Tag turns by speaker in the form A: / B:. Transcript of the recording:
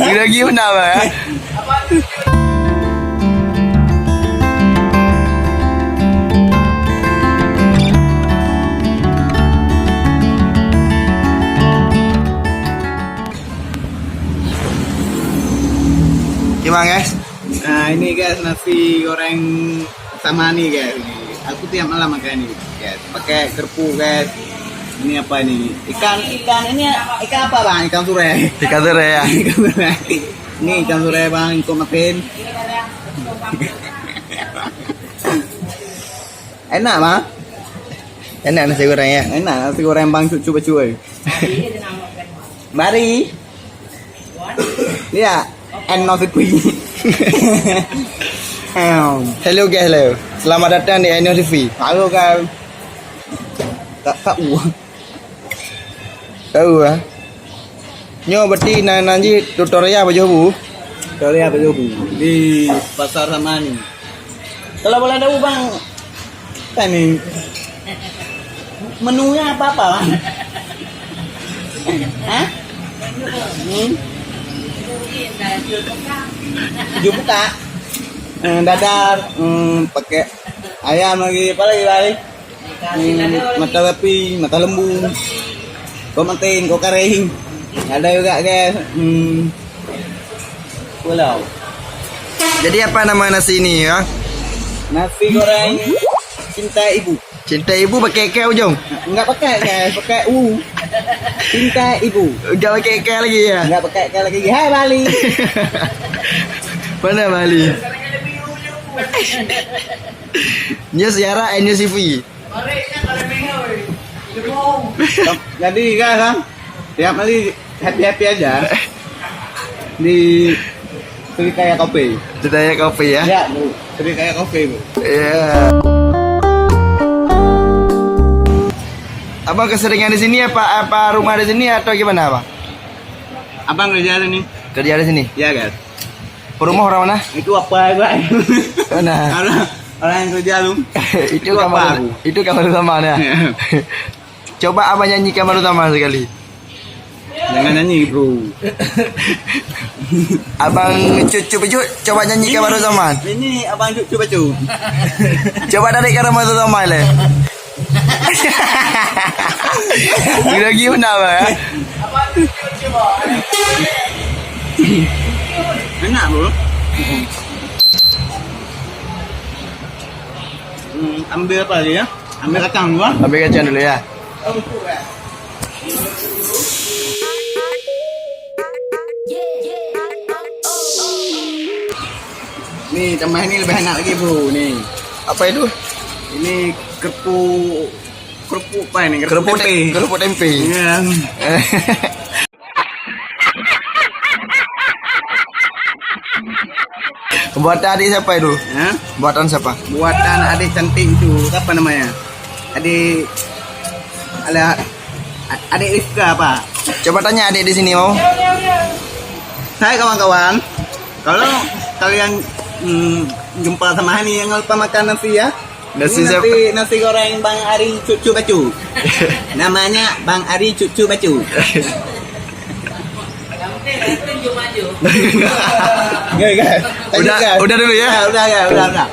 A: Udah gimana Pak? Gimana guys?
B: Nah ini guys nasi goreng sama nih guys. Aku tiap malam makan ini guys. Pakai kerupuk guys. Ini apa ini? Ikan ini ikan apa bang? Ikan sure.
A: Ikan sure ya.
B: Ikan sure. Ini ikan sure bang. Ikut makan. Enak bang.
A: Enak nasi goreng ya.
B: Enak nasi goreng bang coba cuy. Mari. Ya. Nasi kuih.
A: Hello guys, hello. Selamat datang di Eno TV.
B: Halo guys. Tak tahu.
A: Tahu ah. Nyo berarti nanti tutorial apa bu?
B: Dari apa juga di pasar Samani. Kalau boleh tahu bang, kan nih menunya apa bang? Hah? Tujuh buka. Dadar, pakai ayam lagi, apa lagi balik? Mata sapi, mata lembu, kau mantin, kau kering, ada juga guys. Pulau.
A: Jadi apa nama nasi ini ya?
B: Nasi goreng cinta ibu.
A: Cinta ibu pakai ke ujung?
B: Enggak pakai guys, pakai cinta ibu.
A: Enggak pakai ke lagi ya?
B: Enggak pakai lagi. Hai Bali.
A: Mana Bali? Nya siara Eno TV.
B: Jadi guys kan, tiap kali happy aja di Sri Kaya Kopi.
A: Ceritanya kopi ya?
B: Ya bu, Sri Kaya Kopi bu.
A: Iya. Abang keseringan di sini apa rumah di sini atau gimana Bang?
B: Abang kerja ini?
A: Kerja di sini?
B: Ya guys.
A: Rumah orang mana?
B: Itu apa guys?
A: Mana?
B: Orang yang kerja lu.
A: itu kamar
B: aku.
A: Itu kamar utama ya. Coba abang nyanyi kamar utama sekali.
B: Jangan nyanyi bro.
A: Abang cucu coba nyanyi kamar utama.
B: Ini abang coba cu.
A: Coba dari kamar utama le. Udah gimana Bang?
B: Enak bro. Ambil apa lagi ya? Ambil kacang gua.
A: Ambil kacang dulu ya.
B: Nih tambah ini lebih enak lagi bro. Nih
A: Apa itu?
B: ini kerupuk apa ini?
A: Kerupuk tempe.
B: Iya.
A: Buatan adik siapa itu?
B: Hah?
A: Buatan siapa?
B: Buatan adik cantik itu apa namanya? Adik ada adik Rifka apa?
A: Coba tanya adik di sini mau.
B: Hai kawan-kawan, kalau kalian jumpa sama Hani yang lupa makan nasi ya. Nasi goreng Bang Ari Cucu Bacu. Namanya Bang Ari Cucu Bacu. Udah
A: Udah dulu ya.
B: Udah.